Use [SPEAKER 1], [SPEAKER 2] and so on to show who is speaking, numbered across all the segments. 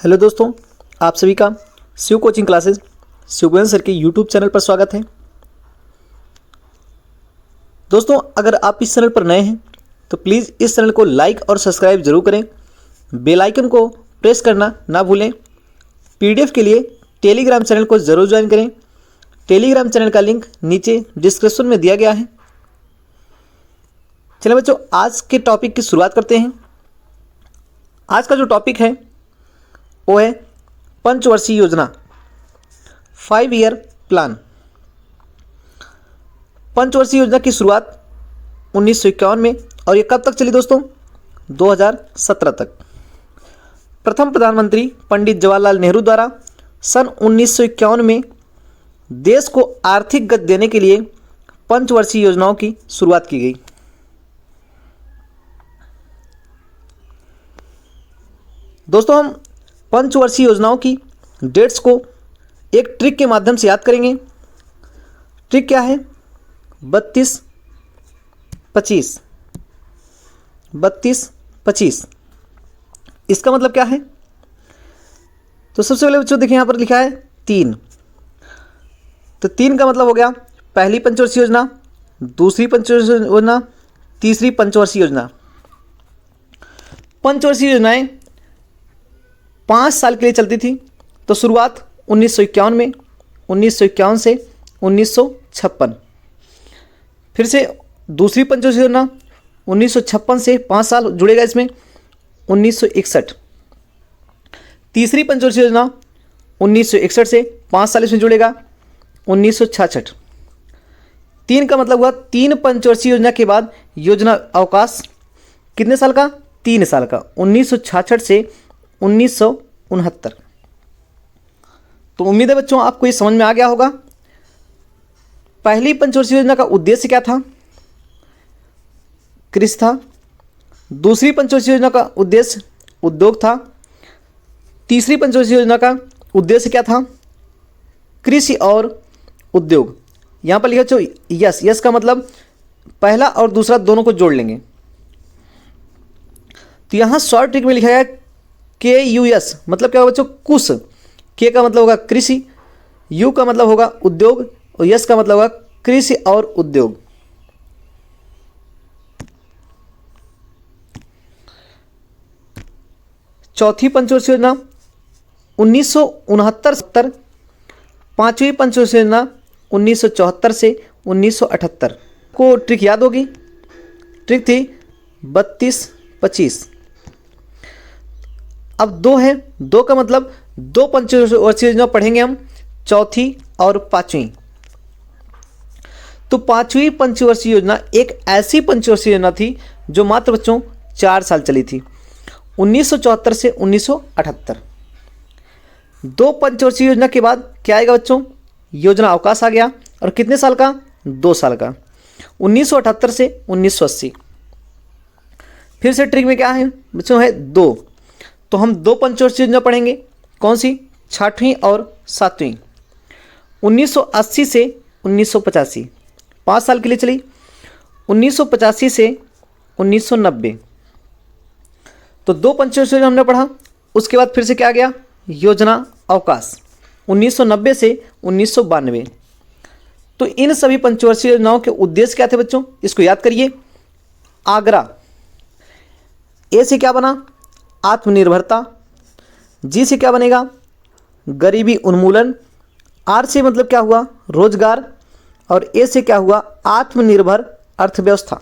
[SPEAKER 1] Hello दोस्तों, आप सभी का शिव कोचिंग क्लासेस शिवगन सर के यूट्यूब चैनल पर स्वागत है। दोस्तों, अगर आप इस चैनल पर नए हैं तो प्लीज़ इस चैनल को लाइक और सब्सक्राइब जरूर करें। बेल आइकन को प्रेस करना ना भूलें। पीडीएफ के लिए टेलीग्राम चैनल को ज़रूर ज्वाइन करें। टेलीग्राम चैनल का लिंक नीचे डिस्क्रिप्शन में दिया गया है। चलिए बच्चों, आज के टॉपिक की शुरुआत करते हैं। आज का जो टॉपिक है वो है पंचवर्षीय योजना, 5 ईयर प्लान। पंचवर्षीय योजना की शुरुआत 1951 में और ये कब तक चली दोस्तों? 2017 तक। प्रथम प्रधानमंत्री पंडित जवाहरलाल नेहरू द्वारा सन 1951 में देश को आर्थिक गति देने के लिए पंचवर्षीय योजनाओं की शुरुआत की गई। दोस्तों, हम पंचवर्षीय योजनाओं की डेट्स को एक ट्रिक के माध्यम से याद करेंगे। ट्रिक क्या है? 32-25। 32-25 इसका मतलब क्या है? तो सबसे पहले बच्चों देखिए, यहाँ पर लिखा है 3। तो 3 का मतलब हो गया पहली पंचवर्षीय योजना, दूसरी पंचवर्षीय योजना, तीसरी पंचवर्षीय योजना। पंचवर्षीय योजनाएं 5 साल के लिए चलती थी। तो शुरुआत 1951 में, 1951 से 1956। फिर से दूसरी पंचवर्षीय योजना 1956 से 5 साल जुड़ेगा इसमें, 1961। तीसरी पंचवर्षीय योजना 1961 से 5 साल इसमें जुड़ेगा, 1966। 3 का मतलब हुआ 3 पंचवर्षीय योजना के बाद योजना अवकाश कितने साल का? 3 साल का, 1966 से 1969। तो उम्मीद है बच्चों आपको ये समझ में आ गया होगा। पहली पंचवर्षीय योजना का उद्देश्य क्या था? कृषि था। दूसरी पंचवर्षीय योजना का उद्देश्य उद्योग था। तीसरी पंचवर्षीय योजना का उद्देश्य क्या था? कृषि और उद्योग। यहाँ पर लिखा बच्चों यस। यस का मतलब पहला और दूसरा दोनों को जोड़ लेंगे। तो यहाँ शॉर्ट ट्रिक में लिखा गया KUS मतलब क्या होगा बच्चों? कुश। के का मतलब होगा कृषि, यू का मतलब होगा उद्योग और यस का मतलब होगा कृषि और उद्योग। चौथी पंचवर्षीय योजना 1969-70। पांचवी पंचवर्षीय योजना 1974 से 1978। को ट्रिक याद होगी। ट्रिक थी 32-25। अब 2 है। 2 का मतलब 2 पंचवर्षीय योजना पढ़ेंगे हम, चौथी और 5वीं। तो 5वीं पंचवर्षीय योजना एक ऐसी पंचवर्षीय योजना थी जो मात्र बच्चों 4 साल चली थी, 1974 से 1978। 2 पंचवर्षीय योजना के बाद क्या आएगा बच्चों? योजना अवकाश आ गया। और कितने साल का? 2 साल का, 1978 से 1980। फिर से ट्रिक में क्या है बच्चों? है 2। तो हम 2 पंचवर्षीय योजना पढ़ेंगे। कौन सी? 6वीं और 7वीं। 1980 से 1985 5 साल के लिए चली। 1985 से 1990। तो 2 पंचवर्षीय योजना हमने पढ़ा। उसके बाद फिर से क्या आ गया? योजना अवकाश 1990 से 1992। तो इन सभी पंचवर्षीय योजनाओं के उद्देश्य क्या थे बच्चों? इसको याद करिए। आगरा, ए से क्या बना? आत्मनिर्भरता। जी से क्या बनेगा? गरीबी उन्मूलन। आर से मतलब क्या हुआ? रोजगार। और ए से क्या हुआ? आत्मनिर्भर अर्थव्यवस्था।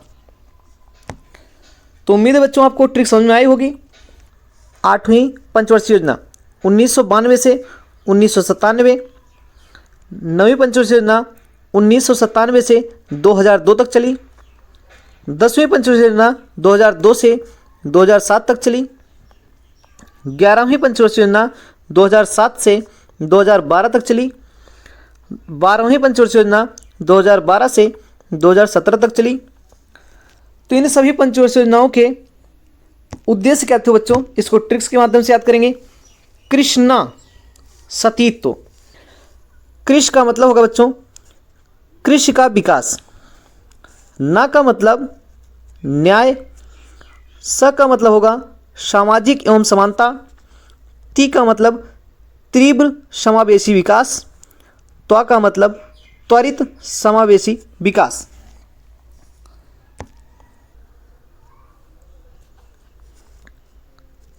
[SPEAKER 1] तो उम्मीद है बच्चों आपको ट्रिक समझ में आई होगी। 8वीं पंचवर्षीय योजना 1992 से 1997। 9वीं पंचवर्षीय योजना 1997 से 2002 तक चली। 10वीं पंचवर्षीय योजना 2002 से 2007 तक चली। 11वीं पंचवर्षीय योजना 2007 से 2012 तक चली। 12वीं पंचवर्षीय योजना 2012 से 2017 तक चली। तो इन सभी पंचवर्षीय योजनाओं के उद्देश्य क्या थे बच्चों? इसको ट्रिक्स के माध्यम से याद करेंगे। कृष्णा सतीत्व। कृषि का मतलब होगा बच्चों कृषि का विकास। ना का मतलब न्याय। स का मतलब होगा सामाजिक एवं समानता। ती का मतलब तीव्र समावेशी विकास, त्वा का मतलब त्वरित समावेशी विकास।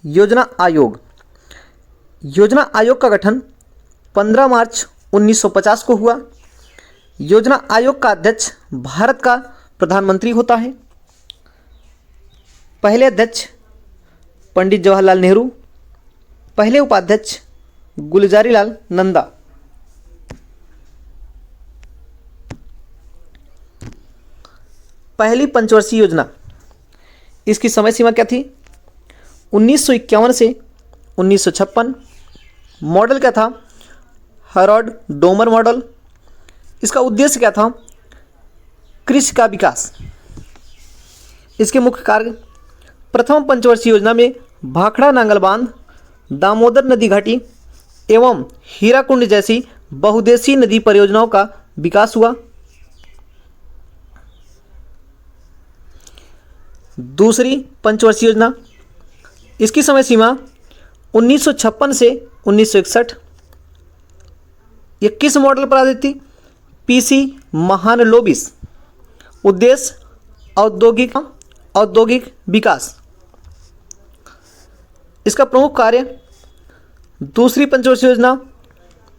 [SPEAKER 1] योजना आयोग। योजना आयोग का गठन 15 मार्च 1950 को हुआ। योजना आयोग का अध्यक्ष भारत का प्रधानमंत्री होता है। पहले अध्यक्ष पंडित जवाहरलाल नेहरू, पहले उपाध्यक्ष गुलजारीलाल नंदा। पहली पंचवर्षीय योजना, इसकी समय सीमा क्या थी? 1951 से 1956। मॉडल क्या था? Harold Domar model. इसका उद्देश्य क्या था? कृषि का विकास। इसके मुख्य कार्य, प्रथम पंचवर्षीय योजना में भाखड़ा नांगल बांध, दामोदर नदी घाटी एवं हीराकुंड जैसी बहुउद्देशीय नदी परियोजनाओं का विकास हुआ। दूसरी पंचवर्षीय योजना, इसकी समय सीमा 1956 से 1961। यह किस मॉडल पर आधारित थी? पीसी महालनोबिस। उद्देश्य औद्योगिक विकास। इसका प्रमुख कार्य, दूसरी पंचवर्षीय योजना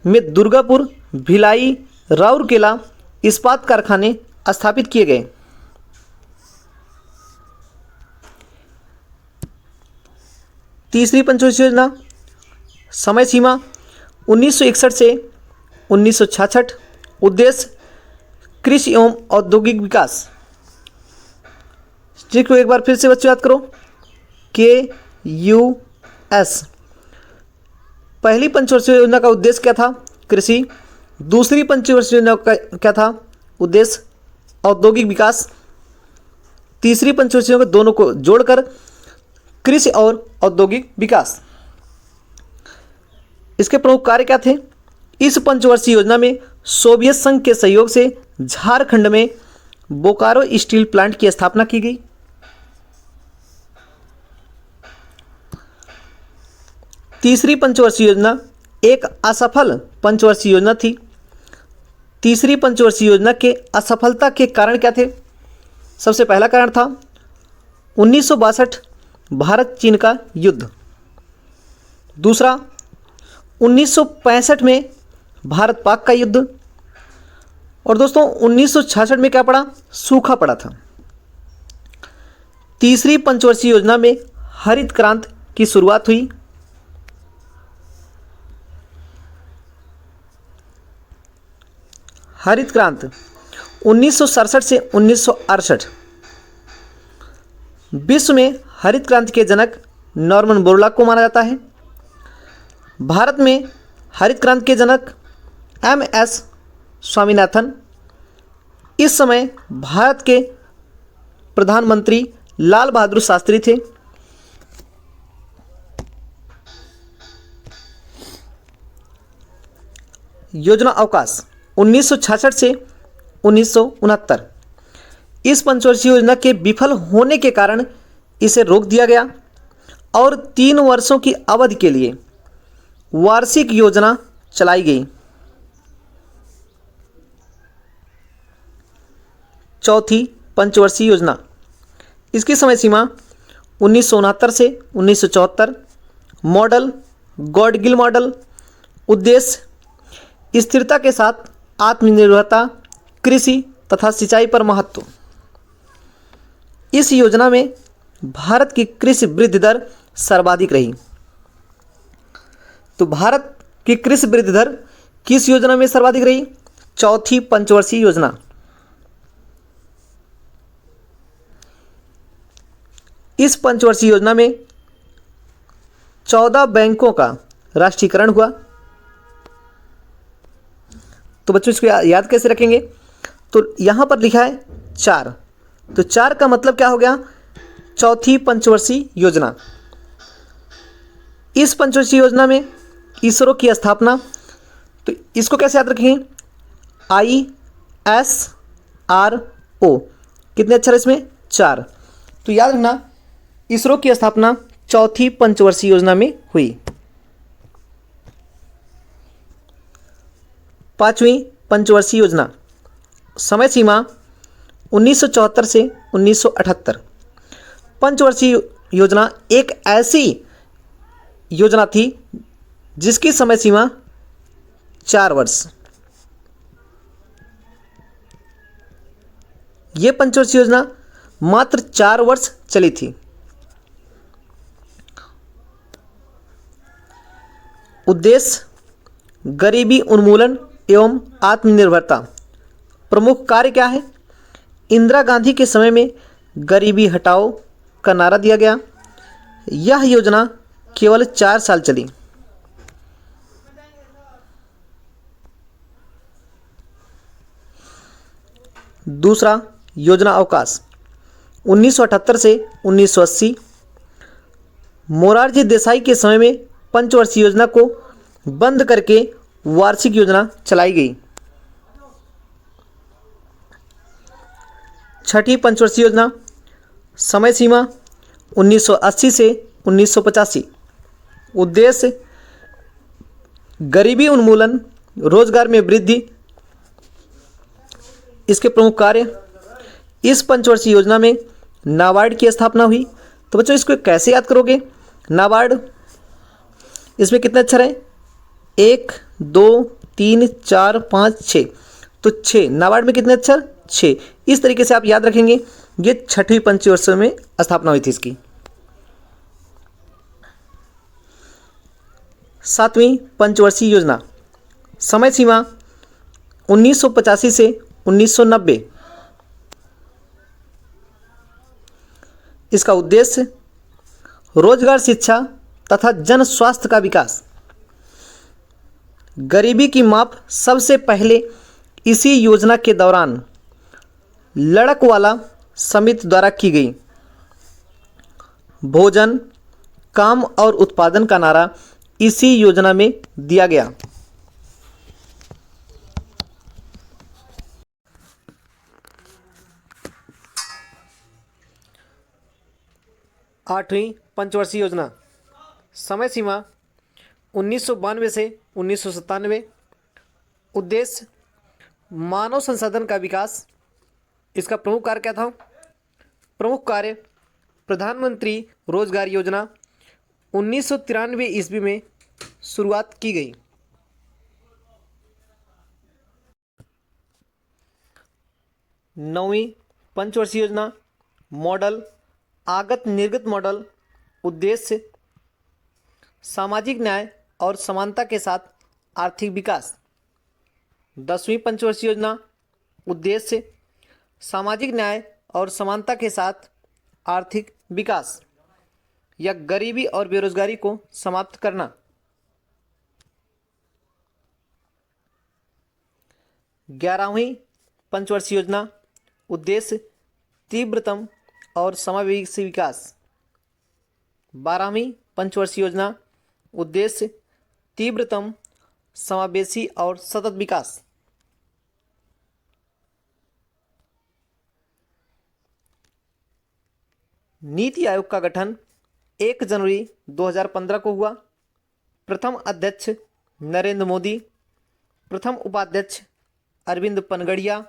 [SPEAKER 1] में दुर्गापुर, भिलाई, राउरकेला इस्पात कारखाने स्थापित किए गए। तीसरी पंचवर्षीय योजना, समय सीमा 1961 से 1966। उद्देश्य कृषि एवं औद्योगिक विकास। ठीक को एक बार फिर से बच्चों याद करो, KUS। पहली पंचवर्षीय योजना का उद्देश्य क्या था? कृषि। दूसरी पंचवर्षीय योजना का क्या था? उद्देश्य औद्योगिक विकास। तीसरी पंचवर्षीय योजना, दोनों को जोड़कर कृषि और औद्योगिक विकास। इसके प्रमुख कार्य क्या थे? इस पंचवर्षीय योजना में सोवियत संघ के सहयोग से झारखंड में बोकारो स्टील प्लांट की स्थापना की गई। तीसरी पंचवर्षीय योजना एक असफल पंचवर्षीय योजना थी। तीसरी पंचवर्षीय योजना के असफलता के कारण क्या थे? सबसे पहला कारण था 1962 भारत चीन का युद्ध। दूसरा 1965 में भारत पाक का युद्ध। और दोस्तों 1966 में क्या पड़ा? सूखा पड़ा था। तीसरी पंचवर्षीय योजना में हरित क्रांति की शुरुआत हुई। हरित क्रांति 1967 से 1968। विश्व में हरित क्रांति के जनक नॉर्मन बोरलॉग को माना जाता है। भारत में हरित क्रांति के जनक MS स्वामीनाथन। इस समय भारत के प्रधानमंत्री लाल बहादुर शास्त्री थे। योजना अवकाश 1966 से 1969। इस पंचवर्षीय योजना के विफल होने के कारण इसे रोक दिया गया और 3 वर्षों की अवधि के लिए वार्षिक योजना चलाई गई। चौथी पंचवर्षीय योजना, इसकी समय सीमा 1969 से 1974। Model Gadgil model. उद्देश्य स्थिरता के साथ आत्मनिर्भरता, कृषि तथा सिंचाई पर महत्व। इस योजना में भारत की कृषि वृद्धि दर सर्वाधिक रही। तो भारत की कृषि वृद्धि दर किस योजना में सर्वाधिक रही? चौथी पंचवर्षीय योजना। इस पंचवर्षीय योजना में 14 बैंकों का राष्ट्रीयकरण हुआ। तो बच्चों इसको याद कैसे रखेंगे? तो यहां पर लिखा है 4, तो 4 का मतलब क्या हो गया? चौथी पंचवर्षीय योजना। इस पंचवर्षीय योजना में इसरो की स्थापना। तो इसको कैसे याद रखेंगे? ISRO। कितने अक्षर इसमें? 4। तो याद रखना इसरो की स्थापना चौथी पंचवर्षीय योजना में हुई। पांचवी पंचवर्षीय योजना, समय सीमा 1974 से 1978। पंचवर्षीय योजना एक ऐसी योजना थी जिसकी समय सीमा 4 वर्ष। यह पंचवर्षीय योजना मात्र 4 वर्ष चली थी। उद्देश्य गरीबी उन्मूलन एवं आत्मनिर्भरता। प्रमुख कार्य क्या है? इंदिरा गांधी के समय में गरीबी हटाओ का नारा दिया गया। यह योजना केवल 4 साल चली। दूसरा, योजना अवकाश 1978 से 1980। मोरारजी देसाई के समय में पंचवर्षीय योजना को बंद करके वार्षिक योजना चलाई गई। छठी पंचवर्षीय योजना, समय सीमा 1980 से 1985। उद्देश्य गरीबी उन्मूलन, रोजगार में वृद्धि। इसके प्रमुख कार्य, इस पंचवर्षीय योजना में नाबार्ड की स्थापना हुई। तो बच्चों इसको कैसे याद करोगे? नाबार्ड, इसमें कितने अक्षर हैं? 1 2 3 4 5 6, तो 6। नाबार्ड में कितने अक्षर? 6। इस तरीके से आप याद रखेंगे। ये छठी पंचवर्षीय में स्थापना हुई थी इसकी। सातवीं पंचवर्षीय योजना, समय सीमा 1985 से 1990। इसका उद्देश्य रोजगार, शिक्षा तथा जन स्वास्थ्य का विकास। गरीबी की माप सबसे पहले इसी योजना के दौरान लड़कवाला समिति द्वारा की गई। भोजन, काम और उत्पादन का नारा इसी योजना में दिया गया। आठवीं पंचवर्षीय योजना, समय सीमा 1992 से 1997। उद्देश्य मानव संसाधन का विकास। इसका प्रमुख कार्य क्या था? प्रमुख कार्य प्रधानमंत्री रोजगार योजना 1993 ईस्वी में शुरुआत की गई। नौवीं पंचवर्षीय योजना, मॉडल आगत निर्गत मॉडल। उद्देश्य सामाजिक न्याय और समानता के साथ आर्थिक विकास। 10वीं पंचवर्षीय योजना, उद्देश्य सामाजिक न्याय और समानता के साथ आर्थिक विकास या गरीबी और बेरोजगारी को समाप्त करना। 11वीं पंचवर्षीय योजना, उद्देश्य तीव्रतम और समावेशी विकास। 12वीं पंचवर्षीय योजना, उद्देश्य तीव्रतम, समावेशी और सतत विकास। नीति आयोग का गठन 1 जनवरी 2015 को हुआ। प्रथम अध्यक्ष नरेंद्र मोदी, प्रथम उपाध्यक्ष अरविंद पनगड़िया।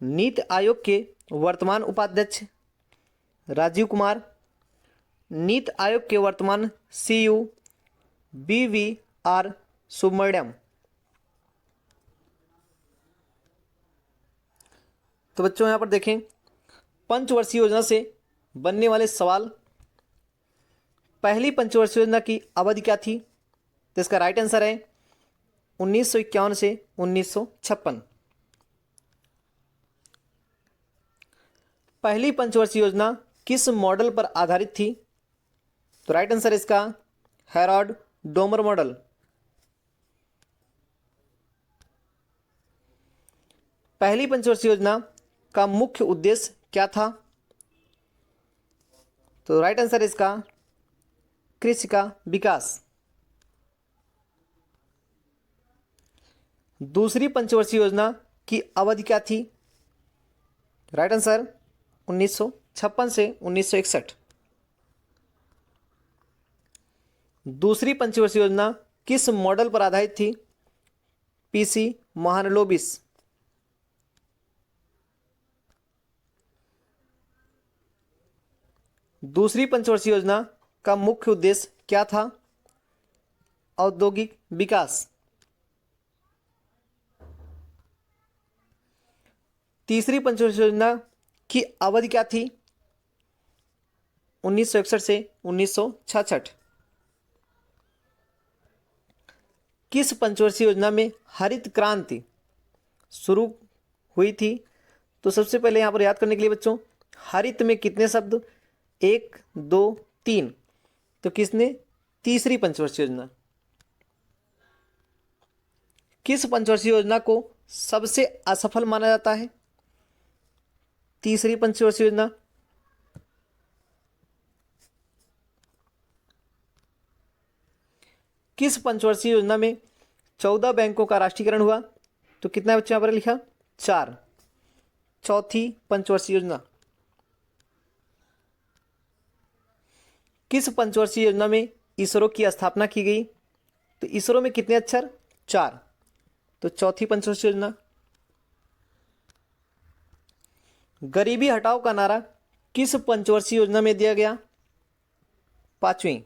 [SPEAKER 1] नीति आयोग के वर्तमान उपाध्यक्ष राजीव कुमार। नीति आयोग के वर्तमान सीईओ BVR सुब्रमण्यम। तो बच्चों यहाँ पर देखें पंचवर्षीय योजना से बनने वाले सवाल। पहली पंचवर्षीय योजना की अवधि क्या थी? तो इसका राइट आंसर है 1951 से 1956। पहली पंचवर्षीय योजना किस मॉडल पर आधारित थी? तो राइट आंसर इसका हेरोल्ड डोमर मॉडल। पहली पंचवर्षीय योजना का मुख्य उद्देश्य क्या था? तो राइट आंसर इसका कृषि का विकास। दूसरी पंचवर्षीय योजना की अवधि क्या थी? राइट आंसर 1956 से 1961। दूसरी पंचवर्षीय योजना किस मॉडल पर आधारित थी? PC महालनोबिस। दूसरी पंचवर्षीय योजना का मुख्य उद्देश्य क्या था? औद्योगिक विकास। तीसरी पंचवर्षीय योजना की अवधि क्या थी? 1961 से 1966। किस पंचवर्षीय योजना में हरित क्रांति शुरू हुई थी? तो सबसे पहले यहां पर याद करने के लिए बच्चों, हरित में कितने शब्द? 1 2 3। तो किसने? तीसरी पंचवर्षीय योजना। किस पंचवर्षीय योजना को सबसे असफल माना जाता है? तीसरी पंचवर्षीय योजना। किस पंचवर्षीय योजना में 14 बैंकों का राष्ट्रीयकरण हुआ? तो कितना बच्चों यहां पर लिखा? 4। चौथी पंचवर्षीय योजना। किस पंचवर्षीय योजना में इसरो की स्थापना की गई? तो इसरो में कितने अक्षर? 4। तो चौथी पंचवर्षीय योजना। गरीबी हटाओ का नारा किस पंचवर्षीय योजना में दिया गया? 5वीं।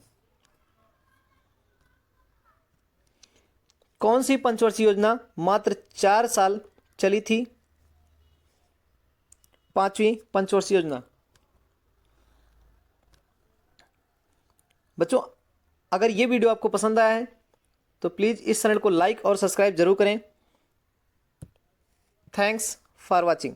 [SPEAKER 1] कौन सी पंचवर्षीय योजना मात्र 4 साल चली थी? 5वीं पंचवर्षीय योजना। बच्चों, अगर ये वीडियो आपको पसंद आया है तो प्लीज़ इस चैनल को लाइक और सब्सक्राइब जरूर करें। Thanks for watching.